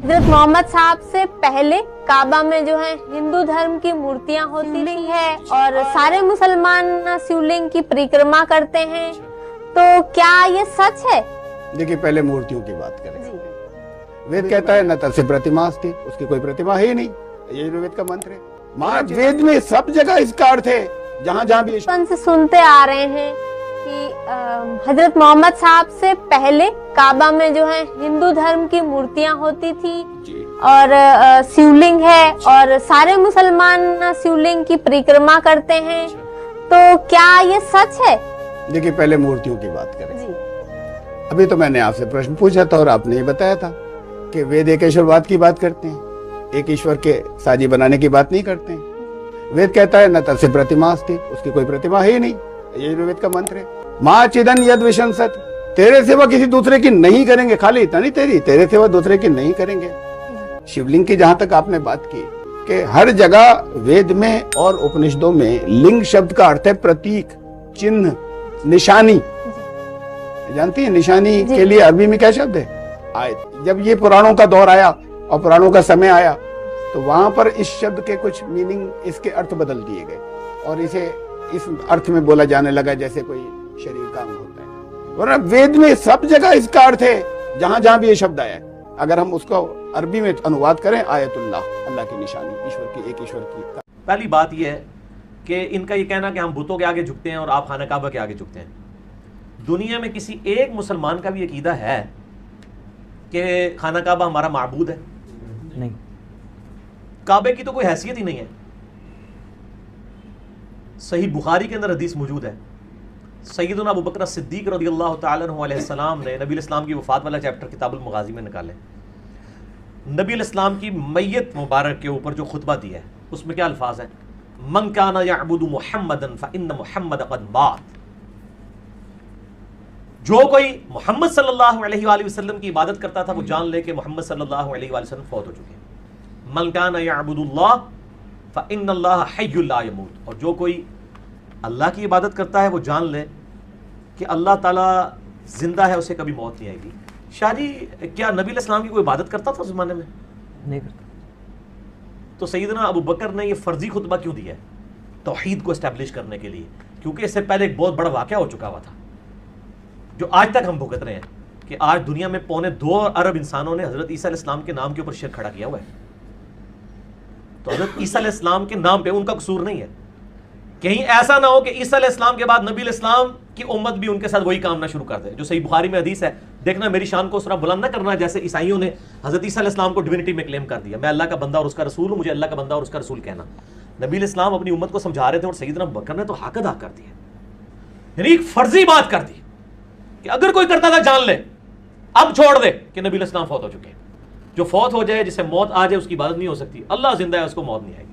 हज़रत मोहम्मद साहब से पहले काबा में जो है हिंदू धर्म की मूर्तियां होती है और सारे मुसलमान शिवलिंग की परिक्रमा करते हैं, तो क्या ये सच है? देखिए, पहले मूर्तियों की बात करें। वेद कहता है न तस्य प्रतिमा अस्ति, उसकी कोई प्रतिमा है ही नहीं, यही वेद का मंत्र है। महाराज वेद में सब जगह इसका अर्थ है, जहाँ जहाँ भी बचपन से सुनते आ रहे हैं कि हजरत मोहम्मद साहब से पहले काबा में जो है हिंदू धर्म की मूर्तियां होती थी और शिवलिंग है और सारे मुसलमान शिवलिंग की परिक्रमा करते हैं, तो क्या ये सच है? देखिए, पहले मूर्तियों की बात करें। अभी तो मैंने आपसे प्रश्न पूछा था और आपने ये बताया था कि वेद एक ईश्वरवाद की बात करते हैं, एक ईश्वर के साजी बनाने की बात नहीं करते हैं। वेद कहता है न तस्य प्रतिमा अस्ति, उसकी कोई प्रतिमा है ही नहीं, यही वेद का मंत्र है। माँ चिदन यद विशंसत, तेरे सेवा किसी दूसरे की नहीं करेंगे, खाली इतना नहीं तेरे सेवा दूसरे की नहीं करेंगे। शिवलिंग की जहां तक आपने बात की कि हर जगह वेद में और उपनिषदों में लिंग शब्द का अर्थ है प्रतीक, चिन्ह, निशानी। जानती है निशानी के लिए अरबी में क्या शब्द है? आयत। जब ये पुराणों का दौर आया और पुराणों का समय आया तो वहां पर इस शब्द के कुछ मीनिंग, इसके अर्थ बदल दिए गए और इसे इस अर्थ में बोला जाने लगा जैसे कोई शरीर का अंग होता है। और वेद में सब जगह इसका अर्थ है, जहां जहां भी ये शब्द आया है। अगर हम उसको अरबी में अनुवाद करें, आयतुल्लाह, अल्लाह की निशानी, ईश्वर की, एक ईश्वर की। पहली बात यह है कि इनका ये कहना कि हम बुतों के आगे झुकते हैं और आप खाना काबा के आगे झुकते हैं। दुनिया में किसी एक मुसलमान का भी अकीदा है कि खाना काबा हमारा माबूद है? नहीं। काबे की तो कोई हैसियत ही नहीं है। सही बुखारी के अंदर हदीस मौजूद है, सैयदना अबू बकर सिद्दीक रज़ियल्लाहु ताला अन्हु अलैहिस्सलाम ने नबी इस्लाम की वफ़ात वाला चैप्टर किताबुल मगाज़ी में निकाले। नबी इस्लाम की मैयत मुबारक के ऊपर जो खुतबा दिया है उसमें क्या अल्फाज हैं? मन काना यअबुदु मुहम्मदन फ़इन्न मुहम्मद क़द मात। जो कोई मोहम्मद सल्लल्लाहु अलैहि वसल्लम की इबादत करता था वो जान ले कि मोहम्मद सल्लल्लाहु अलैहि वसल्लम फौत हो चुके हैं। मन काना यअबुदुल्लाह फ़इन्नल्लाह हय्युल ला यमूत। और जो कोई अल्लाह की इबादत करता है वो जान ले कि अल्लाह ताला जिंदा है, उसे कभी मौत नहीं आएगी। शाह जी, क्या नबी इस्लाम की कोई इबादत करता था उस ज़माने में? नहीं करता। तो सैयदना अबू बकर ने ये फर्जी खुतबा क्यों दिया है? तौहीद को एस्टैब्लिश करने के लिए, क्योंकि इससे पहले एक बहुत बड़ा वाक़या हो चुका हुआ था जो आज तक हम भुगत रहे हैं कि आज दुनिया में 2.25 अरब इंसानों ने हजरत ईसा अलैहिस्सलाम के नाम के ऊपर शिरक खड़ा किया हुआ है। तो हजरत ईसा अलैहिस्सलाम के नाम पे उनका कसूर नहीं है। कहीं ऐसा ना हो कि ईसा अलैहिस्सलाम के बाद नबी अलैहिस्सलाम की उम्मत भी उनके साथ वही काम ना शुरू कर दे। जो सही बुखारी में हदीस है, देखना मेरी शान को उस तरह बुलंद ना करना जैसे ईसाइयों ने हजरत ईसा अलैहिस्सलाम को डिविनिटी में क्लेम कर दिया। मैं अल्लाह का बंदा और उसका रसूल हूं, मुझे अल्लाह का बंदा और उसका रसूल कहना। नबी अलैहिस्सलाम अपनी उम्मत को समझा रहे थे और सैयदना अबू बकर ने तो हक अदा कर दिया, यानी एक फर्जी बात कर दी कि अगर कोई करता था जान ले, अब छोड़ दे कि नबी अलैहिस्सलाम फौत हो चुके हैं। जो फौत हो जाए, जिसे मौत आ जाए, उसकी इबादत नहीं हो सकती। अल्लाह जिंदा है, उसको मौत नहीं आएगी।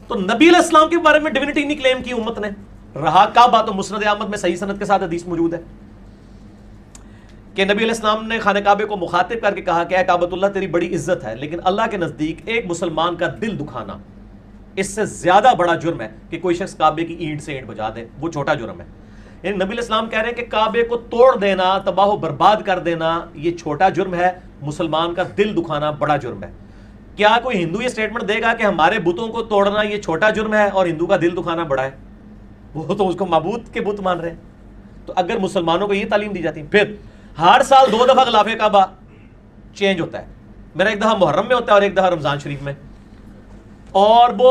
तो नबी अलैहिस्सलाम के बारे में डिविनिटी नहीं क्लेम की उम्मत ने। रहा काबा, तो मुस्नद अहमद में सही सनद के साथ हदीस मौजूद है कि नबी अलैहिस्सलाम ने खाने काबे को मुखातिब करके कहा कि काबतुल्लाह तेरी बड़ी इज्जत है, लेकिन अल्लाह के नजदीक एक मुसलमान का दिल दुखाना इससे ज्यादा बड़ा जुर्म है कि कोई शख्स काबे की ईंट से ईंट बजा दे, वो छोटा जुर्म है। यानी नबी अलैहिस्सलाम कह रहे हैं कि काबे को तोड़ देना, तबाह बर्बाद कर देना, ये छोटा जुर्म है, मुसलमान का दिल दुखाना बड़ा जुर्म है। क्या कोई हिंदू ये स्टेटमेंट देगा कि हमारे बुतों को तोड़ना ये छोटा जुर्म है और हिंदू का दिल दुखाना बड़ा है? वो तो उसको माबूद के बुत मान रहे हैं। तो अगर मुसलमानों को ये तालीम दी जाती, फिर हर साल 2 दफा गिलाफे काबा चेंज होता है। मेरा एक दफा मुहर्रम में होता है और एक दफा रमजान शरीफ में, और वो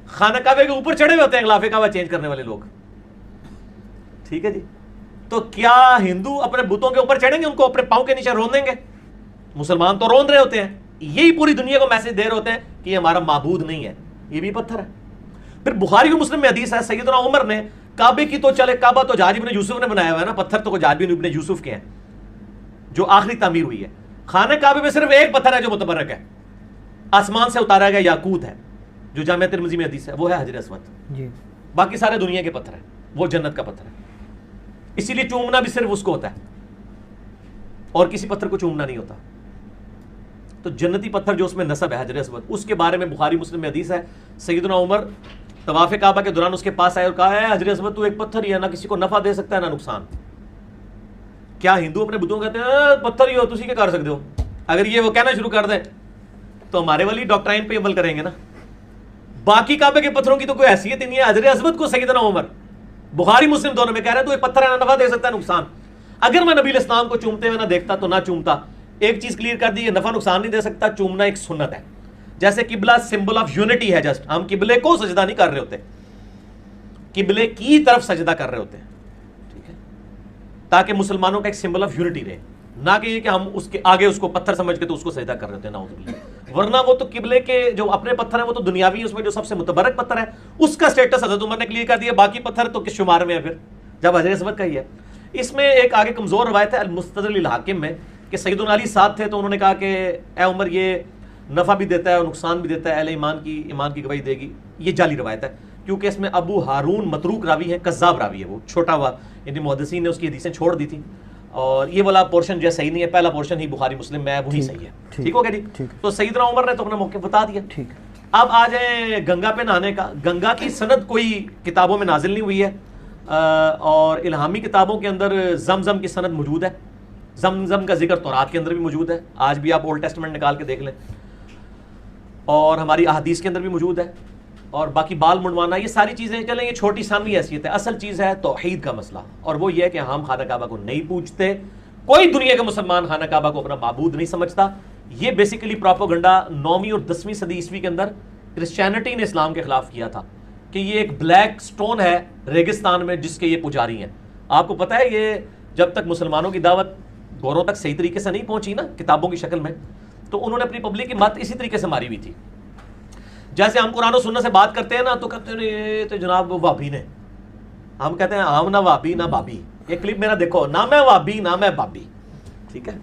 खाना काबे के ऊपर चढ़े हुए होते हैं गिलाफे काबा चेंज करने वाले लोग। ठीक है जी, तो क्या हिंदू अपने बुतों के ऊपर चढ़ेंगे, उनको अपने पांव के नीचे रोन देंगे? मुसलमान तो रोन रहे होते हैं, यही पूरी दुनिया को मैसेज दे रहे होते हैं कि ये हमारा माबूद नहीं है, ये भी पत्थर है। फिर बुखारी और मुस्लिम में हदीस है, सैयदना उमर ने काबे की तो चले, काबा तो जहाज इब्न यूसुफ ने बनाया हुआ है ना, पत्थर तो जहाज इब्न यूसुफ के हैं जो आखिरी तामीर हुई है। खाने काबे में सिर्फ एक पत्थर है जो मुतबर्रक है, आसमान से उतारा गया याकूत है, जो जामिया तिर्मिज़ी में हदीस है, वो है हजर अस्वद। बाकी सारे दुनिया के पत्थर है, वो जन्नत का पत्थर है। इसीलिए चूमना भी सिर्फ उसको होता है और किसी पत्थर को चूमना नहीं होता। तो जन्नती पत्थर जो उसमें नसब है हजर अस्वद, उसके बारे में बुखारी मुस्लिम में हदीस है, सैयदना उमर तवाफ़े काबा के दौरान उसके पास आए और कहा है हजर अस्वद तू एक पत्थर ही है, ना किसी को नफा दे सकता है ना नुकसान। کیا ہندو اپنے بتوں کہتے ہیں پتھر ہی ہو تسی کیا کر سکتے ہو؟ اگر یہ وہ کہنا شروع کر دیں تو ہمارے والی ڈاکٹرائن پہ عمل کریں گے نا. باقی کعبے کے پتھروں کی تو کوئی حیثیت ہی نہیں ہے. حضرت عصمت کو سیدنا عمر بخاری مسلم دونوں میں کہہ رہے ہیں تو یہ پتھر ہے نہ نفع دے سکتا ہے نقصان. اگر میں نبی الاسلام کو چومتے ہوئے نہ دیکھتا تو نہ چومتا. ایک چیز کلیئر کر دی, یہ نفع نقصان نہیں دے سکتا, چومنا ایک سنت ہے. جیسے قبلہ سمبل آف یونٹی ہے, جسٹ ہم قبلے کو سجدہ نہیں کر رہے ہوتے, قبلے کی طرف سجدہ کر رہے ہوتے ہیں, ٹھیک ہے, تاکہ مسلمانوں کا ایک سمبل آف یونٹی رہے, نہ کہ یہ کہ ہم اس کے آگے اس کو پتھر سمجھ کے تو اس کو سجدہ کر رہے ہوتے ہیں نعوذ باللہ. ورنہ وہ تو قبلے کے جو اپنے پتھر ہیں وہ تو دنیاوی, اس میں جو سب سے متبرک پتھر ہے اس کا سٹیٹس حضرت عمر نے کلیئر کر دیا. باقی پتھر تو کس شمار میں ہے پھر, جب حضرت عصمت کا ہی ہے. اس میں ایک آگے کمزور روایت ہے المستدرک للحاکم میں کہ سیدنا علی ساتھ تھے تو انہوں نے کہا کہ اے عمر یہ نفع بھی دیتا ہے اور نقصان بھی دیتا ہے, اہل ایمان کی گواہی دے گی. یہ جعلی روایت ہے کیونکہ اس میں ابو ہارون متروک راوی ہے, کذاب راوی ہے, وہ چھوٹا ہوا, یعنی محدثین نے اس کی حدیثیں چھوڑ دی تھی, اور یہ والا پورشن جو صحیح نہیں ہے, پہلا پورشن ہی بخاری مسلم میں ہے وہی صحیح ہے. ٹھیک ہو گیا جی. تو سیدنا عمر نے تو اپنا موقف بتا دیا. ٹھیک, اب آ جائیں گنگا پہ نہانے کا. گنگا کی سند کوئی کتابوں میں نازل نہیں ہوئی ہے, اور الہامی کتابوں کے اندر زمزم کی سند موجود ہے. زمزم کا ذکر تورات کے اندر بھی موجود ہے, آج بھی آپ اولڈ ٹیسٹمنٹ نکال کے دیکھ لیں, اور ہماری احادیث کے اندر بھی موجود ہے. اور باقی بال منڈوانا یہ ساری چیزیں چلیں یہ چھوٹی ثانوی حیثیت ہے. اصل چیز ہے توحید کا مسئلہ, اور وہ یہ ہے کہ ہم خانہ کعبہ کو نہیں پوجتے. کوئی دنیا کا مسلمان خانہ کعبہ کو اپنا معبود نہیں سمجھتا. یہ بیسیکلی پروپیگنڈا 9ویں اور 10ویں صدی عیسوی کے اندر کرسچینٹی نے اسلام کے خلاف کیا تھا کہ یہ ایک بلیک سٹون ہے ریگستان میں جس کے یہ پجاری ہیں. آپ کو پتہ ہے یہ جب تک مسلمانوں کی دعوت گوروں تک صحیح طریقے سے نہیں پہنچی نا کتابوں کی شکل میں, تو انہوں نے اپنی پبلک کی مت اسی طریقے سے ماری ہوئی تھی. جیسے ہم قرآن و سنت سے بات کرتے ہیں نا تو کہتے ہیں یہ تو جناب وابی نے, ہم کہتے ہیں ہم نہ وابی نہ بابی. ایک کلپ میرا دیکھو, نہ میں وابی نہ میں بابی, ٹھیک ہے.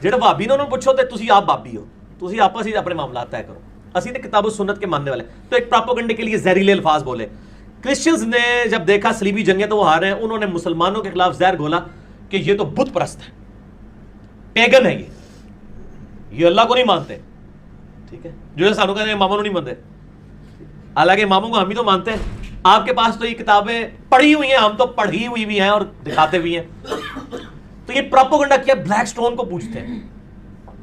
جہاں وابی نے انہوں نے پوچھو تو تسی آپ بابی ہو, تسی آپس ہی اپنے معاملات طے کرو. اسی نے کتاب و سنت کے ماننے والے. تو ایک پروپیگنڈے کے لیے زہریلے الفاظ بولے. کرسچنز نے جب دیکھا صلیبی جنگیں تو وہ ہار رہے ہیں, انہوں نے مسلمانوں کے خلاف زہر گھولا کہ یہ تو بت پرست ہے, پیگن ہے, یہ اللہ کو نہیں مانتے, ٹھیک ہے. جو سانو کہتے ہیں اماموں کو نہیں مانتے, حالانکہ اماموں کو ہم ہی تو مانتے ہیں. آپ کے پاس تو یہ کتابیں پڑھی ہوئی ہیں, ہم تو پڑھی ہوئی بھی ہیں اور دکھاتے بھی ہیں. تو یہ پروپیگنڈا کیا بلیک سٹون کو پوچھتے ہیں.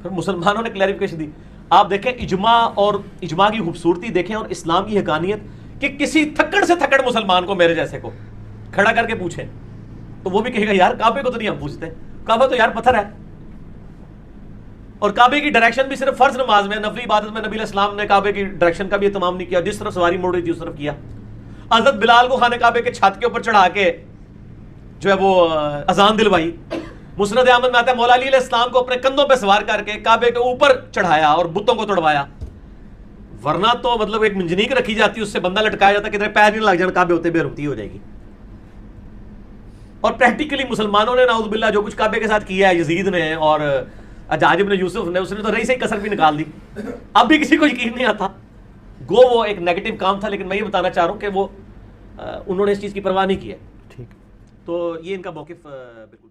پھر مسلمانوں نے کلیریفیکیشن دی. آپ دیکھیں اجماع اور اجماع کی خوبصورتی دیکھیں, اور اسلام کی حقانیت کہ کسی تھکڑ سے تھکڑ مسلمان کو میرے جیسے کو کھڑا کر کے پوچھیں تو وہ بھی کہے گا یار کعبے کو تو نہیں ہم پوچھتے, کعبہ تو یار پتھر ہے. اور کعبے کی ڈائریکشن بھی صرف فرض نماز میں, نفلی عبادت میں نبی علیہ السلام نے کعبے کی ڈائریکشن کا بھی اہتمام نہیں کیا, جس طرف سواری موڑ رہی تھی اس طرف کیا. حضرت بلال کو خانہ کعبے کے چھت کے اوپر چڑھا کے جو ہے وہ اذان دلوائی. مسند احمد میں آتا ہے مولا علی علیہ السلام کو اپنے کندھوں پہ سوار کر کے کعبے کے اوپر چڑھایا اور بتوں کو توڑوایا. ورنہ تو مطلب ایک منجنیق رکھی جاتی, اس سے بندہ لٹکایا جاتا, کدھر پیر نہیں لگ جانا, کعبے ہوتے بے رمتی ہو جائے گی. اور پریکٹیکلی مسلمانوں نے نعوذ باللہ جو کچھ کعبے کے ساتھ کیا ہے, یزید نے اور حجاج بن یوسف نے, اس نے تو رہی سے ہی کسر بھی نکال دی. اب بھی کسی کو یقین نہیں آتا. گو وہ ایک نیگیٹو کام تھا, لیکن میں یہ بتانا چاہ رہا ہوں کہ وہ انہوں نے اس چیز کی پرواہ نہیں کی ہے. ٹھیک, تو یہ ان کا موقف بالکل